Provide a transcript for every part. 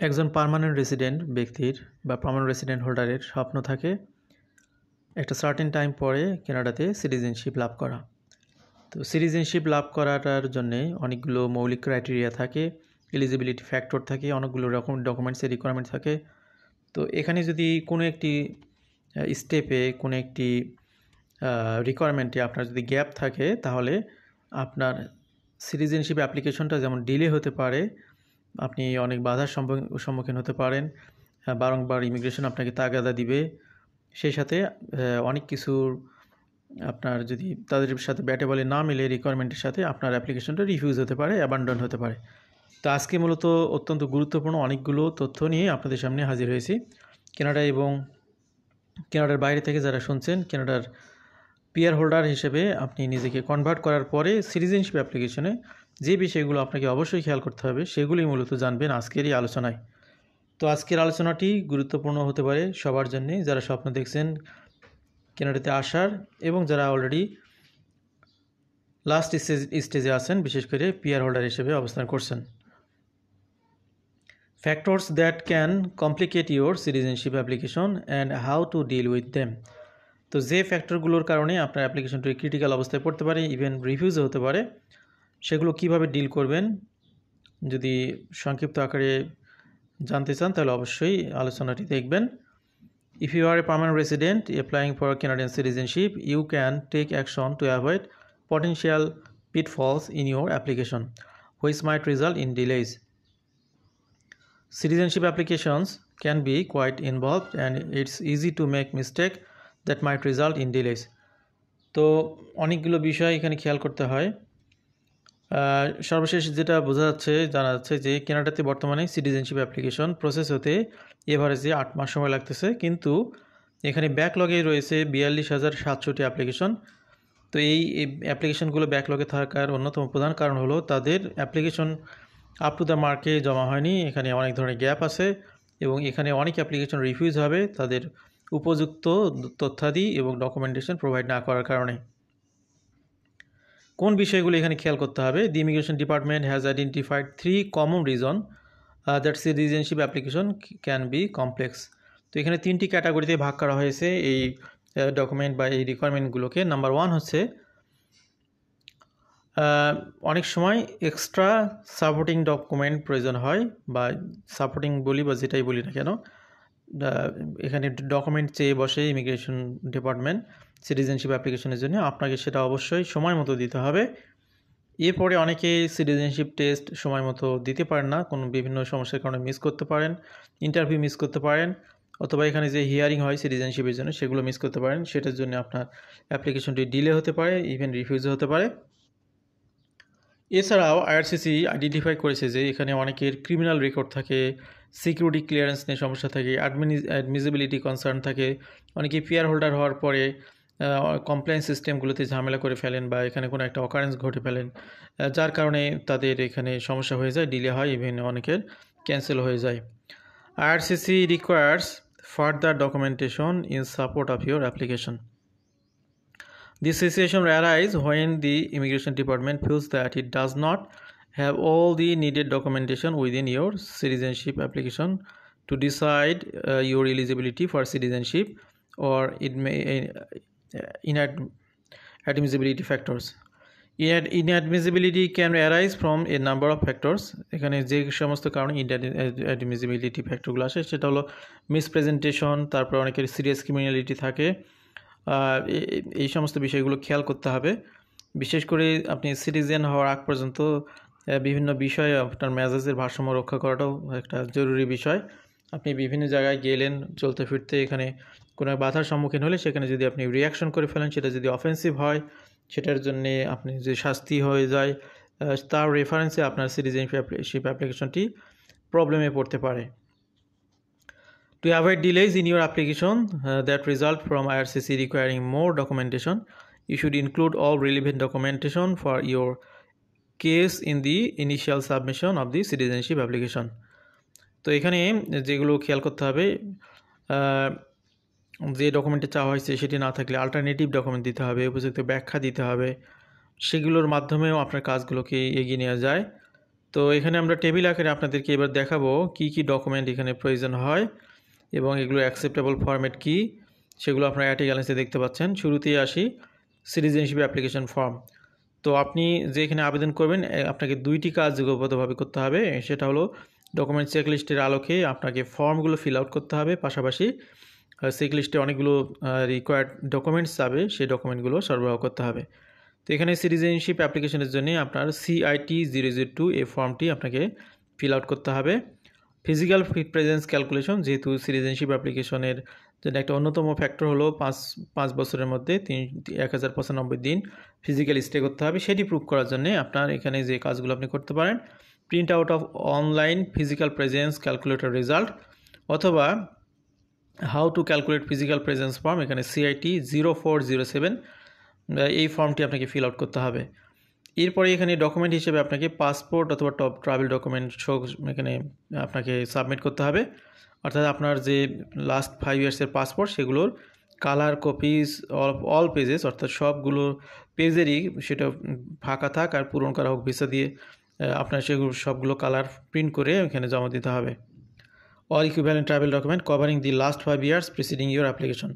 একজন permanent resident ব্যক্তির বা পার্মানেন্ট রেসিডেন্ট হোল্ডারের স্বপ্ন থাকে একটা সার্টেন টাইম পরে কানাডাতে সিটিজেনশিপ লাভ করা। তো সিটিজেনশিপ লাভ করাটার জন্যে অনেকগুলো মৌলিক ক্রাইটেরিয়া থাকে, এলিজিবিলিটি ফ্যাক্টর থাকে, অনেকগুলো রকম ডকুমেন্টসের রিকোয়ারমেন্ট থাকে। তো এখানে যদি কোনো একটি স্টেপে কোনো একটি রিকোয়ারমেন্টে আপনার যদি গ্যাপ থাকে তাহলে আপনার সিটিজেনশিপ অ্যাপ্লিকেশনটা যেমন ডিলে হতে পারে, আপনি অনেক বাধার সম্মুখীন হতে পারেন, বারংবার ইমিগ্রেশন আপনাকে তাগাদা দিবে, সেই সাথে অনেক কিছুর আপনার যদি তাদের সাথে ব্যাটে বলে না মিলে রিকোয়ারমেন্টের সাথে আপনার অ্যাপ্লিকেশনটা রিফিউজ হতে পারে, অ্যাবান্ডন হতে পারে। তো আজকে মূলত অত্যন্ত গুরুত্বপূর্ণ অনেকগুলো তথ্য নিয়ে আপনাদের সামনে হাজির হয়েছি। কানাডা এবং কানাডার বাইরে থেকে যারা শুনছেন, কানাডার পিআর হোল্ডার হিসেবে আপনি নিজেকে কনভার্ট করার পরে সিটিজেনশিপ অ্যাপ্লিকেশনে যে বিষয়গুলো আপনাকে অবশ্যই খেয়াল করতে হবে সেগুলোই মূলত জানবেন আজকের এই আলোচনায়। তো আজকের আলোচনাটি গুরুত্বপূর্ণ হতে পারে সবার জন্যে যারা স্বপ্ন দেখছেন কানাডাতে আসার এবং যারা অলরেডি লাস্ট স্টেজে আছেন, বিশেষ করে পিআর হোল্ডার হিসেবে অবস্থান করছেন। Factors that can complicate your citizenship application and how to deal with them. তো যে ফ্যাক্টরগুলোর কারণে আপনার অ্যাপ্লিকেশনটি ক্রিটিক্যাল অবস্থায় পড়তে পারে, ইভেন রিফিউজও হতে পারে, সেগুলো কিভাবে ডিল করবেন যদি সংক্ষিপ্ত আকারে জানতে চান তাহলে অবশ্যই আলোচনাটি দেখবেন। If you are a permanent resident applying for Canadian citizenship, you can take action to avoid potential pitfalls in your application, which might result in delays. Citizenship applications can be quite involved and it's easy to make mistakes that might result in delays. তো অনেকগুলো বিষয় এখানে খেয়াল করতে হয়। সর্বশেষ যেটা জানা যাচ্ছে যে কানাডাতে বর্তমানে সিটিজেনশিপ অ্যাপ্লিকেশন প্রসেস হতে এভারেজে 8 মাস সময় লাগতেছে, কিন্তু এখানে ব্যাকলগে রয়েছে 42,700টি অ্যাপ্লিকেশন। তো এই অ্যাপ্লিকেশনগুলো ব্যাকলগে থাকার অন্যতম প্রধান কারণ হলো তাদের অ্যাপ্লিকেশন আপ টু দ্য মার্কে জমা হয়নি, এখানে অনেক ধরনের গ্যাপ আছে এবং এখানে অনেক অ্যাপ্লিকেশন রিফিউজ হবে তাদের উপযুক্ত তথ্যাদি এবং ডকুমেন্টেশন প্রোভাইড না করার কারণে। কোন বিষয়গুলো এখানে খেয়াল করতে হবে? The immigration department has identified 3 common reason that citizenship application can be complex. তো এখানে 3টি ক্যাটাগরিতে ভাগ করা হয়েছে এই ডকুমেন্ট বা এই রিকোয়ারমেন্টগুলোকে। নাম্বার 1 হচ্ছে অনেক সময় এক্সট্রা সাপোর্টিং ডকুমেন্ট প্রয়োজন হয়, বা সাপোর্টিং বলি বা যেটাই বলি না কেন, এখানে ডকুমেন্ট চেয়ে বসে ইমিগ্রেশন ডিপার্টমেন্ট সিটিজেনশিপ অ্যাপ্লিকেশনের জন্য, আপনাকে সেটা অবশ্যই সময় মতো দিতে হবে। এরপরে অনেকে সিটিজেনশিপ টেস্ট সময় মতো দিতে পারেন না, কোনো বিভিন্ন সমস্যার কারণে মিস করতে পারেন, ইন্টারভিউ মিস করতে পারেন, অথবা এখানে যে হিয়ারিং হয় সিটিজেনশিপের জন্য সেগুলো মিস করতে পারেন, সেটার জন্য আপনার অ্যাপ্লিকেশনটি ডিলে হতে পারে, ইভেন রিফিউজও হতে পারে। এছাড়াও আইআরসিসি আইডেন্টিফাই করেছে যে এখানে অনেকের ক্রিমিনাল রেকর্ড থাকে, সিকিউরিটি ক্লিয়ারেন্স নিয়ে সমস্যা থাকে, অ্যাডমিজিবিলিটি কনসার্ন থাকে, অনেকে পিআর হোল্ডার হওয়ার পরে কমপ্লেন্স সিস্টেমগুলোতে ঝামেলা করে ফেলেন বা এখানে কোনো একটা অকারেন্স ঘটে ফেলেন, যার কারণে তাদের এখানে সমস্যা হয়ে যায়, ডিলে হয়, ইভেন অনেকের ক্যান্সেল হয়ে যায়। IRCC requires further documentation in support of your application. This situation arises when the immigration department feels that it does not have all the needed documentation within your citizenship application to decide your eligibility for citizenship, or it may inadmissibility factors. Inadmissibility can arise from a number of factors. এখানে যে সমস্ত কারণে inadmissibility ফ্যাক্টরগুলো আসে সেটা হলো মিসপ্রেজেন্টেশন, তারপর অনেকের serious criminality থাকে, এই সমস্ত বিষয়গুলো খেয়াল করতে হবে। বিশেষ করে আপনি সিটিজেন হওয়ার আগ পর্যন্ত বিভিন্ন বিষয়ে আপনার মেজাজের ভারসাম্য রক্ষা করাটাও একটা জরুরি বিষয়। আপনি বিভিন্ন জায়গায় গেলেন চলতে ফিরতে, এখানে কোনো বাধার সম্মুখীন হলে সেখানে যদি আপনি রিয়াকশন করে ফেলেন, সেটা যদি অফেন্সিভ হয়, সেটার জন্যে আপনি যে শাস্তি হয়ে যায়, তার রেফারেন্সে আপনার সিটিজেনশিপ অ্যাপ্লিকেশনটি প্রবলেমে পড়তে পারে। To avoid delays in your application that result from IRCC requiring more documentation, you should include all relevant documentation for your case in the initial submission of the citizenship application. তো এখানে যেগুলো খেয়াল করতে হবে, যে ডকুমেন্টে চাওয়া হয়েছে সেটি না থাকলে অল্টারনেটিভ ডকুমেন্ট দিতে হবে, উপযুক্ত ব্যাখ্যা দিতে হবে, সেগুলোর মাধ্যমেও আপনার কাজগুলোকে এগিয়ে নেওয়া যায়। তো এখানে আমরা টেবিল আকারে আপনাদেরকে এবার দেখাবো কি কি ডকুমেন্ট এখানে প্রয়োজন হয় এবং এগুলো অ্যাকসেপ্টেবল ফরম্যাট কি সেগুলো আপনারা অ্যাটিগ্যালেন্সে দেখতে পাচ্ছেন। শুরুতেই আসি সিটিজেনশিপ অ্যাপ্লিকেশন ফর্ম। তো আপনি যে এখানে আবেদন করবেন আপনাকে দুইটি কাজ যুগবদ্ধভাবে করতে হবে। সেটা হলো ডকুমেন্ট চেকলিস্টের আলোকে আপনাকে ফর্মগুলো ফিল আউট করতে হবে, পাশাপাশি চেকলিস্টে অনেকগুলো রিকোয়ার্ড ডকুমেন্টস যাবে, সেই ডকুমেন্টগুলো সরবরাহ করতে হবে। তো এখানে সিটিজেনশিপ অ্যাপ্লিকেশনের জন্য আপনার CIT-002 এই ফর্মটি আপনাকে ফিল আউট করতে হবে। ফিজিক্যাল প্রেজেন্স ক্যালকুলেশন, যেহেতু সিটিজেনশিপ অ্যাপ্লিকেশনের জন্য একটা অন্যতম ফ্যাক্টর হলো পাঁচ বছরের মধ্যে 1095 দিন ফিজিক্যাল স্টে করতে হবে, সেটি প্রুভ করার জন্য আপনার এখানে যে কাজগুলো আপনি করতে পারেন, print out of online physical presence calculator result, অথবা how to calculate physical presence form, এখানে CIT-0407 এই ফর্মটি আপনাকে ফিল আউট করতে হবে। এরপরে এখানে ডকুমেন্ট হিসেবে আপনাকে পাসপোর্ট অথবা টপ ট্রাভেল ডকুমেন্ট এখানে আপনাকে সাবমিট করতে হবে, অর্থাৎ আপনার যে লাস্ট 5 ইয়ার্সের পাসপোর্ট সেগুলোর colour copies of all pages, অর্থাৎ সবগুলো পেজেরই সেটা ফাঁকা থাক আর পূরণ করা হোক ভিসা দিয়ে, আপনার সেগুলো সবগুলো কালার প্রিন্ট করে এখানে জমা দিতে হবে। All equivalent travel document covering the last 5 years preceding your application.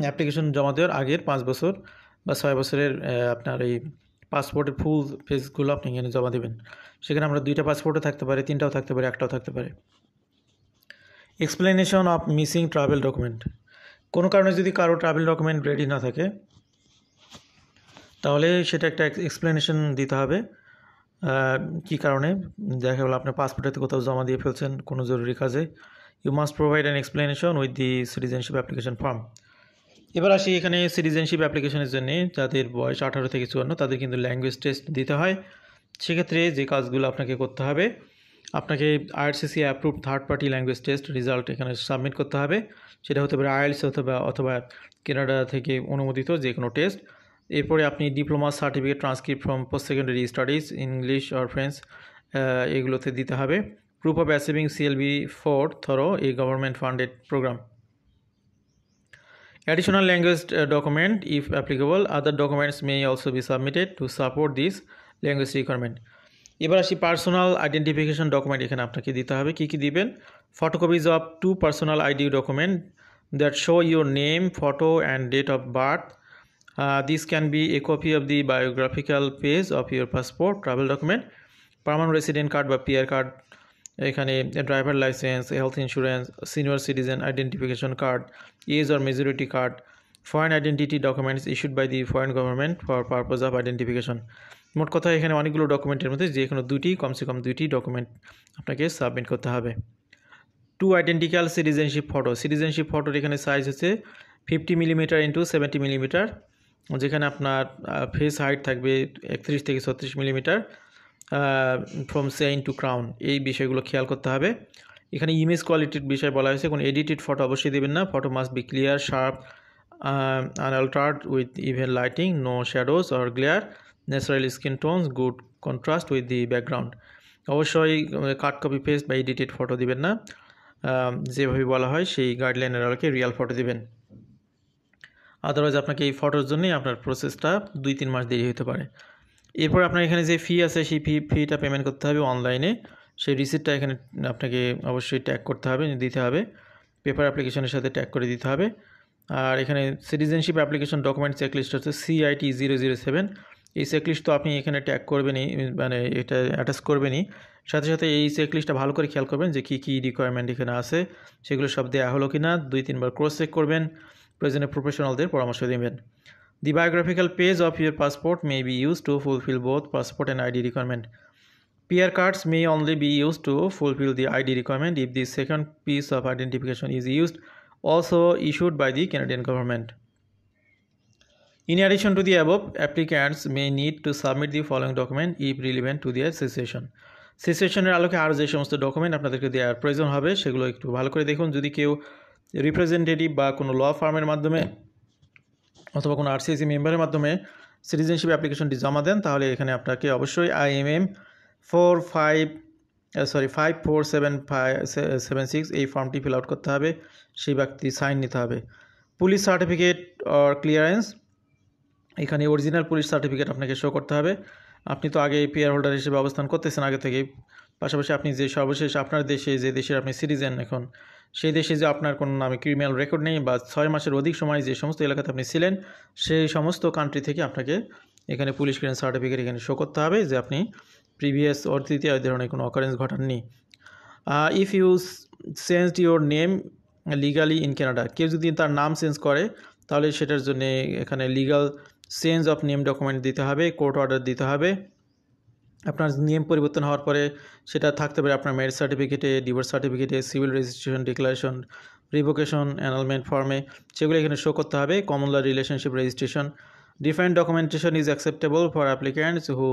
Application জমা দেওয়ার আগের 5 বছর বা 6 বছরের আপনার এই পাসপোর্টের ফুল পেজগুলো আপনি এখানে জমা দেবেন। সেখানে আমরা 2টা পাসপোর্টও থাকতে পারে, 3টাও থাকতে পারে, 1টাও থাকতে পারে। Explanation of missing travel document. কোনো কারণে যদি কারো ট্রাভেল ডকুমেন্ট রেডি না থাকে তাহলে সেটা একটা এক্সপ্লেনেশন দিতে হবে। কী কারণে, দেখা গেলো আপনার পাসপোর্টে কোথাও জমা দিয়ে ফেলছেন কোনো জরুরি কাজে, you must provide an explanation with the citizenship application form. এবার আসি এখানে সিটিজেনশিপ অ্যাপ্লিকেশনের জন্য যাদের বয়স 18 থেকে 54 তাদের কিন্তু ল্যাঙ্গুয়েজ টেস্ট দিতে হয়। সেক্ষেত্রে যে কাজগুলো আপনাকে করতে হবে, আপনাকে IRCC approved third party language test result এখানে সাবমিট করতে হবে। সেটা হতে পারে IELTS অথবা কানাডা থেকে অনুমোদিত যে কোনো টেস্ট। এরপরে আপনি diploma certificate transcript from post secondary studies English or French এগুলোতে দিতে হবে। Proof of achieving CLB-4 through a government funded program. Additional language document, if applicable, other documents may also be submitted to support this language requirement. এবার আসি personal identification document এখানে আপনাকে দিতে হবে। কী কী দিবেন? Photocopies of 2 personal ID document that show your name, photo and date of birth. This can be a copy of the biographical page of your passport, travel document, permanent resident card বা PR card, এখানে driver license, health insurance, senior citizen identification card, age or majority card, foreign identity documents issued by the foreign government for purpose of identification. মোট কথা এখানে অনেকগুলো ডকুমেন্টের মধ্যে যে কোনো কমসে কম দুইটি ডকুমেন্ট আপনাকে সাবমিট করতে হবে। 2 আইডেন্টিক্যাল সিটিজেনশিপ ফটো। সিটিজেনশিপ ফটোর এখানে সাইজ হচ্ছে 50 মিলিমিটার ইন্টু 70 মিলিমিটার, যেখানে আপনার ফেস হাইট থাকবে 31 থেকে 36 millimetre, from chin to crown, এই বিষয়গুলো খেয়াল করতে হবে। এখানে ইমেজ কোয়ালিটির বিষয় বলা হয়েছে, কোনো এডিটেড ফটো অবশ্যই দেবেন না। Photo must be clear, sharp, unaltered with even lighting, no shadows or glare, natural skin tones, good contrast with the background. অবশ্যই কাট কপি পেস্ট বা এডিটেড ফটো দিবেন না, যেভাবে বলা হয় সেই গাইডলাইনের আলোকে রিয়াল ফটো দিবেন। আদারওয়াইজ আপনাকে এই ফটোর জন্যই আপনার প্রসেসটা 2-3 মাস দেরি হতে পারে। এরপর আপনার এখানে যে ফি আছে সেই ফিটা পেমেন্ট করতে হবে অনলাইনে। সেই রিসিপ্টটা এখানে আপনাকে অবশ্যই ট্যাগ করতে হবে, দিতে হবে, পেপার অ্যাপ্লিকেশনের সাথে ট্যাগ করে দিতে হবে। আর এখানে সিটিজেনশিপ অ্যাপ্লিকেশন ডকুমেন্ট চেকলিস্ট হচ্ছে CIT-007। এই চেকলিস্ট তো আপনি এখানে ট্যাগ করবেনই, মানে এটা অ্যাটাচ করবেনই, সাথে সাথে এই চেকলিস্টটা ভালো করে খেয়াল করবেন যে কী কী রিকোয়ারমেন্ট এখানে আছে, সেগুলো সব দেওয়া হলো কি না 2-3 বার ক্রস চেক করবেন, প্রয়োজনে প্রফেশনালদের পরামর্শ দেবেন। The biographical page of your passport may be used to fulfill both passport and ID requirement. PR cards may only be used to fulfill the ID requirement if the second piece of identification is used, also issued by the Canadian government. In addition to the above, applicants may need to submit the following document if relevant to their situation. সিচুয়েশনের আলোকে আরও যে সমস্ত document আপনাদেরকে দেওয়ার প্রয়োজন হবে সেগুলো একটু ভালো করে দেখুন। যদি কেউ রিপ্রেজেন্টেটিভ বা কোনো ল ফার্মের মাধ্যমে অথবা কোনো RCSC মেম্বারের মাধ্যমে সিটিজেনশিপ অ্যাপ্লিকেশনটি জমা দেন তাহলে এখানে আপনাকে অবশ্যই IMM 54776 এই ফর্মটি ফিল আউট করতে হবে, সেই ব্যক্তি সাইন নিতে হবে। পুলিশ সার্টিফিকেট অর ক্লিয়ারেন্স, এখানে অরিজিনাল পুলিশ সার্টিফিকেট আপনাকে শো করতে হবে। আপনি তো আগে পিআর হোল্ডার হিসেবে অবস্থান করতেছেন আগে থেকেই, পাশাপাশি আপনি যে সর্বশেষ আপনার দেশে যে দেশের আপনি সিটিজেন এখন, সেই দেশে যে আপনার কোনো নামে ক্রিমিনাল রেকর্ড নেই বা 6 মাসের অধিক সময় যে সমস্ত এলাকাতে আপনি ছিলেন সেই সমস্ত কান্ট্রি থেকে আপনাকে এখানে পুলিশ ক্লিয়ারেন্স সার্টিফিকেট এখানে শো করতে হবে যে আপনি প্রিভিয়াস অতীতে এই ধরনের কোনো অকারেন্স ঘটাননি। If you changed your name legally in Canada, কেউ যদি তার নাম চেঞ্জ করে তাহলে সেটার জন্য এখানে legal change of name document দিতে হবে, কোর্ট অর্ডার দিতে হবে। আপনার নিয়ম পরিবর্তন হওয়ার পরে সেটা থাকতে পারে আপনার ম্যারেজ সার্টিফিকেটে, ডিভোর্স সার্টিফিকেটে, civil registration declaration, revocation, annulment ফর্মে, সেগুলো এখানে শো করতে হবে। Common law relationship registration, different documentation is acceptable for applicants who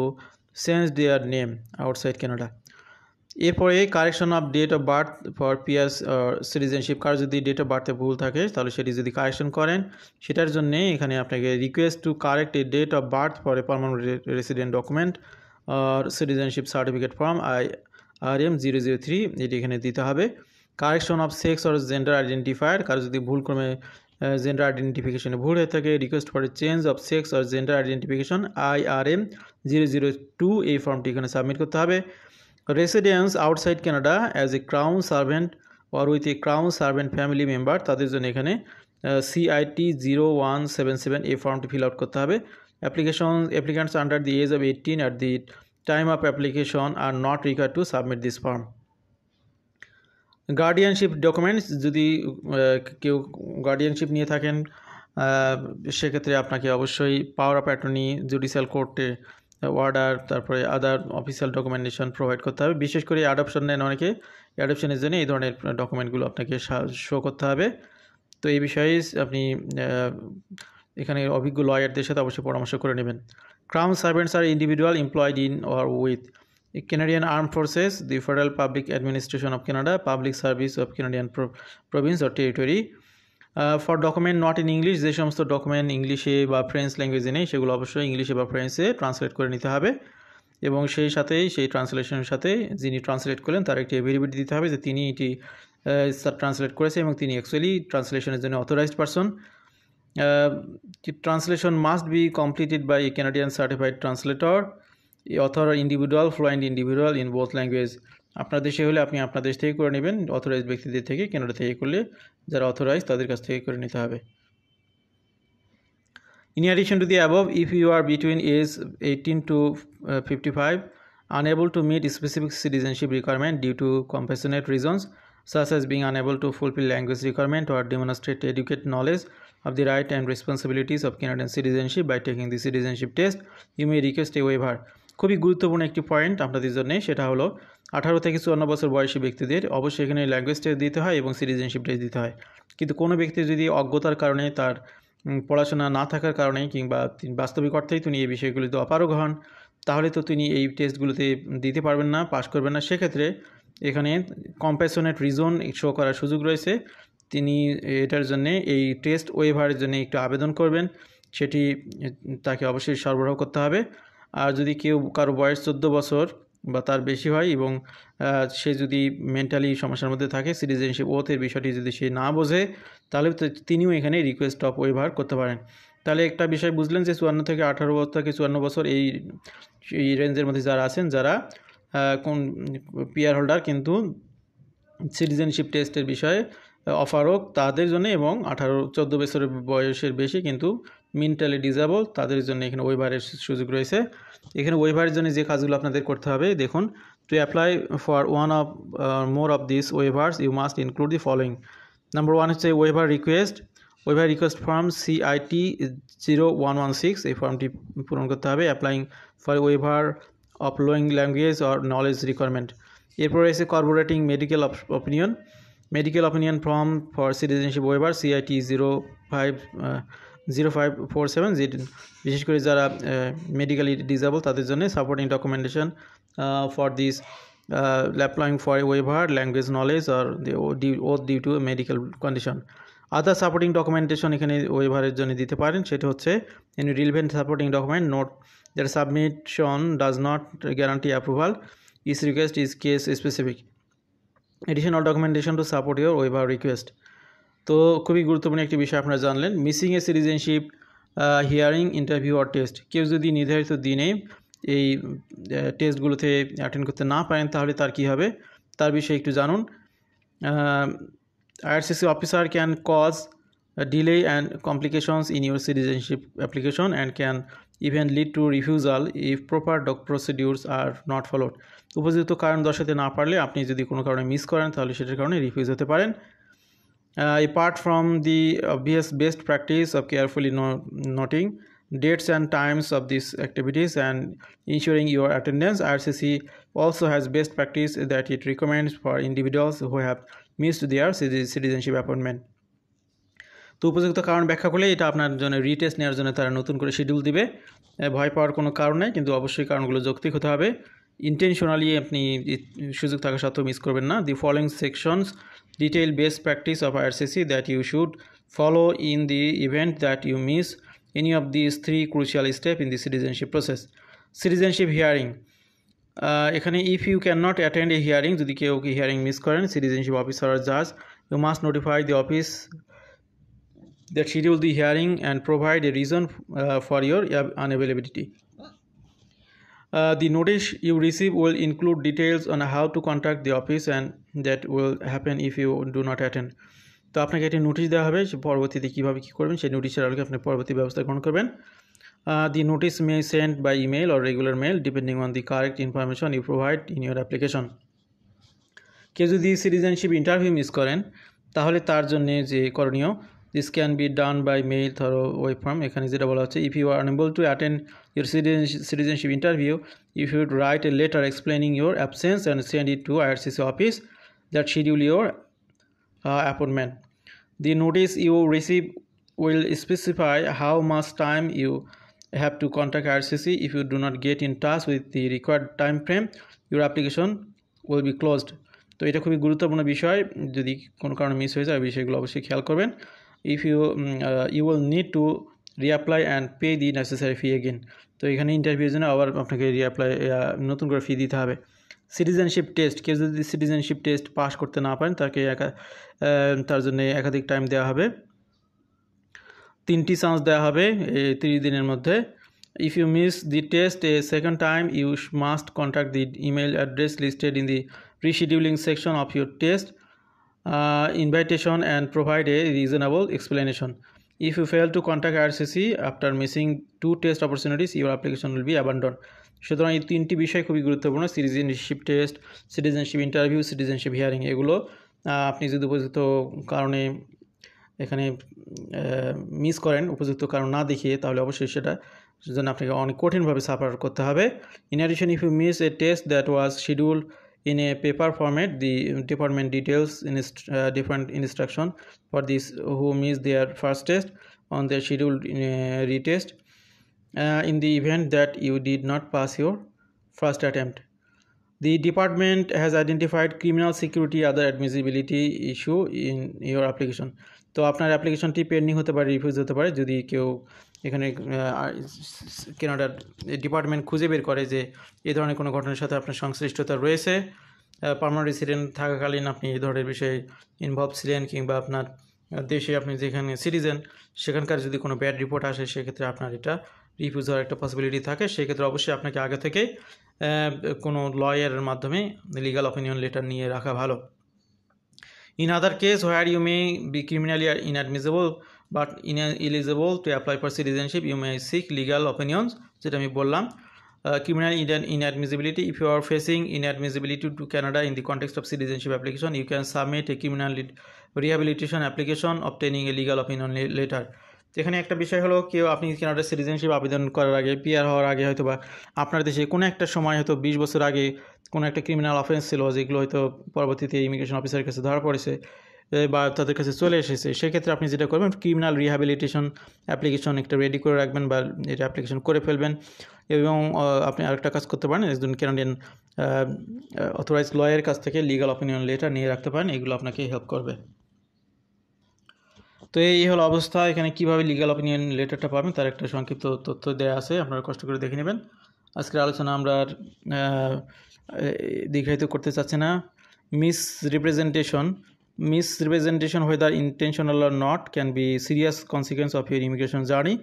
change their name outside Canada. এরপরে correction of date of birth for peers citizenship, কার যদি date of বার্থে ভুল থাকে তাহলে সেটি যদি কারেকশন করেন সেটার জন্য এখানে আপনাকে request to correct a date of birth for a permanent resident document or citizenship certificate form IRM-003 এটি এখানে দিতে হবে। Correction of sex or gender identifier, কারো যদি ভুল ক্রমে জেন্ডার আইডেন্টিফিকেশনে ভুল হয়ে থাকে, request for a change of sex or gender identification IRM-002 এই ফর্মটি এখানে সাবমিট করতে হবে। Residence outside Canada as a crown servant or with a crown servant family member, তাদের জন্য এখানে CIT-0177 এই ফর্মটি ফিল আউট করতে হবে। Applicants under the age of 18 at the time of application are not required to submit this form. Guardianship documents, যদি কেউ guardianship নিয়ে থাকেন সেক্ষেত্রে আপনাকে অবশ্যই পাওয়ার অফ অ্যাটর্নি, জুডিশিয়াল কোর্টে অর্ডার, তারপরে আদার অফিসিয়াল ডকুমেন্টেশন প্রোভাইড করতে হবে। বিশেষ করে অ্যাডপশন নেন অনেকে, অ্যাডপশনের জন্য এই ধরনের ডকুমেন্টগুলো আপনাকে শো করতে হবে। তো এই বিষয়ে আপনি এখানে অভিজ্ঞ লয়ারদের সাথে অবশ্যই পরামর্শ করে নেবেন। Crown servants or individual employed in or with Canadian Armed Forces, the Federal Public Administration of Canada, Public Service of Canadian Province or Territory. For document not in English, যে সমস্ত ডকুমেন্ট ইংলিশে বা ফ্রেঞ্চ ল্যাঙ্গুয়েজে নেই সেগুলো অবশ্যই ইংলিশে বা ফ্রেঞ্চে ট্রান্সলেট করে নিতে হবে এবং সেই সাথেই সেই ট্রান্সলেশনের সাথে যিনি ট্রান্সলেট করলেন তার একটি এভিডেভিট দিতে হবে যে তিনি এটি ট্রান্সলেট করেছে এবং তিনি অ্যাকচুয়ালি ট্রান্সলেশনের জন্য authorised person. Translation must be completed by a Canadian certified translator, author or individual, fluent individual in both language. আপনার দেশে হলে আপনি আপনার দেশ থেকে করে নেবেন, অথরাইজড ব্যক্তিদের থেকে, কানাডা থেকে করলে যারা অথরাইজড তাদের কাছ থেকে করে নিতে হবে। In addition to the above, if you are between age 18 to 55, unable to meet specific citizenship requirement due to compassionate reasons, such as being unable to fulfill language requirement or demonstrate adequate knowledge of the right and responsibilities of Canadian citizenship by taking the citizenship test, you may request a waiver. খুবই গুরুত্বপূর্ণ একটি point আপনাদের জন্য, সেটা হলো 18 থেকে 54 বছর বয়সী ব্যক্তিদের অবশ্যই এখানে ল্যাঙ্গুয়েজ টেস্ট দিতে হয় এবং সিটিজেনশিপ টেস্ট দিতে হয়। কিন্তু কোনো ব্যক্তি যদি অজ্ঞতার কারণে, তার পড়াশোনা না থাকার কারণে কিংবা বাস্তবিক অর্থেই তিনি এই বিষয়গুলিতে অপারগ হন, তাহলে তো তিনি এই টেস্টগুলোতে দিতে পারবেন না, পাস করবেন না। সেক্ষেত্রে এখানে কম্প্যাশনেট রিজন শো করার সুযোগ রয়েছে, তিনি এটার জন্যে এই টেস্ট ওয়েভারের জন্য একটু আবেদন করবেন, সেটি তাকে অবশ্যই সরবরাহ করতে হবে। আর যদি কারো বয়স 14 বছর বা তার বেশি হয় এবং সে যদি মেন্টালি সমস্যার মধ্যে থাকে, সিটিজেনশিপ ওথের বিষয়টি যদি সে না বোঝে, তাহলে তিনিও এখানে রিকোয়েস্ট অফ ওয়েভার করতে পারেন। তাহলে একটা বিষয় বুঝলেন যে 54 থেকে 18 থেকে 54 বছর এই রেঞ্জের মধ্যে যারা আছেন, যারা কোন পিআর হোল্ডার কিন্তু সিটিজেনশিপ টেস্টের বিষয়ে অফারক তাদের জন্য, এবং 14 বছরের বয়সের বেশি কিন্তু মেন্টালি ডিসেবল তাদের জন্য এখানে ওয়েভারের সুযোগ রয়েছে। এখানে ওয়েভারের জন্য যে কাজগুলো আপনাদের করতে হবে দেখুন, to apply for one of more of this waivers you must include the following. Number 1 হচ্ছে ওয়েভার রিকোয়েস্ট ফর্ম CIT-0116, এই ফর্মটি পূরণ করতে হবে। Applying for waiver of lowing language or knowledge requirement. এরপর রয়েছে corporating medical opinion form for citizenship waiver CIT-0547, যে বিশেষ করে যারা মেডিকেলি ডিসেবল তাদের জন্য supporting documentation for this applying for a waiver language knowledge or oath due to medical condition. Other supporting documentation এখানে ওয়েভারের জন্য দিতে পারেন, সেটা হচ্ছে any relevant supporting document note that submission does not guarantee approval, is request is case specific, additional documentation to support your waiver request. তো খুবই গুরুত্বপূর্ণ একটি বিষয় আপনারা জানলেন। Missing a citizenship hearing, interview or test, কেউ যদি নির্ধারিত দিনে এই টেস্টগুলোতে অ্যাটেন্ড করতে না পারেন তাহলে তার কী হবে তার বিষয়ে একটু জানুন। IRCC officer can cause a delay and complications in your citizenship application and can even lead to refusal if proper procedures are not followed. উপযুক্ত কারণ দর্শাতে না পারলে আপনি যদি কোনো কারণে মিস করেন তাহলে সেটার কারণে রিফিউজ হতে পারেন। Apart from the obvious best practice of carefully noting dates and times of these activities and ensuring your attendance, IRCC also has best practice that it recommends for individuals who have missed their citizenship appointment. তো উপযুক্ত কারণ ব্যাখ্যা করলে এটা আপনার জন্য retest নেওয়ার জন্য তারা নতুন করে শিডিউল দিবে। ভয় পাওয়ার কোনো কারণ নেই, কিন্তু অবশ্যই কারণগুলো যৌক্তিক হতে হবে। ইন্টেনশনালি আপনি সুযোগ থাকা সত্ত্বেও মিস করবেন না। The following sections detail best practice of IRCC that you should follow in the event that you miss any of these 3 crucial steps in the citizenship process. Citizenship hearing. এখানে if you cannot attend a hearing, যদি কেউ কি hearing miss করেন, citizenship officer or judge, you must notify the office that schedule the hearing and provide a reason for your unavailability. The notice you receive will include details on how to contact the office and that will happen if you do not attend. তো আপনাকে একটি notice দেওয়া হবে, পরবর্তীতে কীভাবে কী করবেন সেই নোটিশের আলোকে আপনি পরবর্তী ব্যবস্থা গ্রহণ করবেন। The notice may send by email or regular mail depending on the correct information you provide in your application. কেউ যদি সিটিজেনশিপ ইন্টারভিউ মিস করেন তাহলে তার জন্য যে করণীয়, this can be done by mail or web form. এখানে যেটা বলা হচ্ছে, if you are unable to attend your citizenship interview, you should write a letter explaining your absence and send it to IRCC office that schedule your appointment. The notice you receive will specify how much time you have to contact IRCC. If you do not get in touch with the required time frame, your application will be closed. তো এটা খুবই গুরুত্বপূর্ণ বিষয়, যদি কোনো কারণে miss হয়ে যায় বিষয়গুলো অবশ্যই খেয়াল করবেন। If you will need to reapply and pay the necessary fee again. তো এখানে ইন্টারভিউর জন্য আবার আপনাকে নতুন করে ফি দিতে হবে। সিটিজেনশিপ টেস্ট, কেউ যদি সিটিজেনশিপ টেস্ট পাস করতে না পারেন তাকে তার জন্য একাধিক টাইম দেওয়া হবে, 3টি চান্স দেওয়া হবে এই 30 দিনের মধ্যে। If you miss the test a second time, you must contact the email address listed in the rescheduling section of your test invitation and provide a reasonable explanation. If you fail to contact IRCC after missing 2 test opportunities, your application will be abandoned. সুতরাং এই 3টি বিষয় খুবই গুরুত্বপূর্ণ, citizenship test, citizenship interview, citizenship hearing. এগুলো আপনি যদি উপযুক্ত কারণে এখানে মিস করেন, উপযুক্ত কারণ না দেখিয়ে, তাহলে অবশ্যই সেটা জন্য আপনাকে অনেক কঠিনভাবে সাফার করতে হবে। In addition, if you miss a test that was scheduled in a paper format, the department details in different instruction for these who missed their first test on their scheduled retest in the event that you did not pass your first attempt. The department has identified criminal security other admissibility issue in your application. তো আপনার অ্যাপ্লিকেশনটি pending হতে পারে, refuse হতে পারে যদি কেউ এখানে কানাডার ডিপার্টমেন্ট খুঁজে বের করে যে এই ধরনের কোনো ঘটনার সাথে আপনার সংশ্লিষ্টতা রয়েছে, পার্মানেন্ট রেসিডেন্ট থাকাকালীন আপনি এই ধরনের বিষয়ে ইনভলভ ছিলেন, কিংবা আপনার দেশে আপনি যেখানে সিটিজেন সেখানকার যদি কোনো ব্যাড রিপোর্ট আসে সেক্ষেত্রে আপনার এটা রিফিউজ হওয়ার একটা পসিবিলিটি থাকে। সেক্ষেত্রে অবশ্যই আপনাকে আগে থেকে কোনো লয়ারের মাধ্যমে লিগাল অপিনিয়ন লেটার নিয়ে রাখা ভালো। In other case where you may be criminally inadmissible but ineligible to apply for citizenship, you may seek legal opinions, যেটা আমি বললাম। Criminal inadmissibility, if you are facing inadmissibility to Canada in the context of citizenship application, you can submit a criminal rehabilitation application obtaining a legal opinion letter. এখানে একটা বিষয় হলো, কেউ আপনি কানাডার সিটিজেনশিপ আবেদন করার আগে, পিআর হওয়ার আগে হয়তো বা আপনার দেশে কোনো একটা সময় হয়তো 20 বছর আগে কোনো একটা ক্রিমিনাল অফেন্স ছিল, যেগুলো হয়তো পরবর্তীতে ইমিগ্রেশন অফিসারের কাছে ধরা পড়েছে বা তাদের কাছে চলে এসেছে, সেক্ষেত্রে আপনি যেটা করবেন, ক্রিমিনাল রিহ্যাবিলিটেশন অ্যাপ্লিকেশন একটা রেডি করে রাখবেন বা এটা অ্যাপ্লিকেশন করে ফেলবেন। এবং আপনি আরেকটা কাজ করতে পারেন, একজন কানাডিয়ান অথরাইজড লয়ারের কাছ থেকে লিগাল অপিনিয়ন লেটার নিয়ে রাখতে পারেন, এগুলো আপনাকে হেল্প করবে। তো এই হলো অবস্থা। এখানে কীভাবে লিগাল অপিনিয়ন লেটারটা পাবেন তার একটা সংক্ষিপ্ত তথ্য দেওয়া আছে, আপনারা কষ্ট করে দেখে নেবেন। আজকের আলোচনা আমরা আর দীর্ঘায়িত করতে চাচ্ছি না। Misrepresentation, whether intentional or not, can be serious consequence of your immigration journey.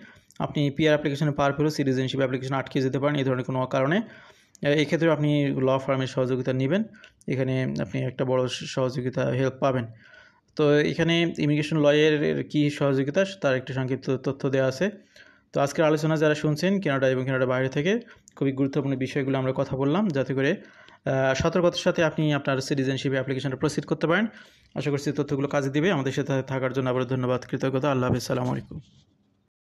আপনি পিআর অ্যাপ্লিকেশনে পাওয়ার পরেও সিটিজেনশিপ অ্যাপ্লিকেশন আটকে যেতে পারেন এই ধরনের কোনো কারণে। এই ক্ষেত্রে আপনি ল ফার্মের সহযোগিতা নেবেন, এখানে আপনি একটা বড় সহযোগিতা হেল্প পাবেন। তো এখানে ইমিগ্রেশন লয়ের কী সহযোগিতা তার একটি সংক্ষিপ্ত তথ্য দেওয়া আছে। তো আজকের আলোচনা যারা শুনছেন কানাডা এবং কানাডার বাইরে থেকে, খুবই গুরুত্বপূর্ণ বিষয়গুলো আমরা কথা বললাম, যাতে করে সতর্কতার সাথে আপনি আপনার সিটিজেনশিপ অ্যাপ্লিকেশনটা প্রসিড করতে পারেন। আশা করছি তথ্যগুলো কাজে দিবে। আমাদের সাথে থাকার জন্য আবার ধন্যবাদ, কৃতজ্ঞতা। আল্লাহ হাফেজ, আসসালামু আলাইকুম।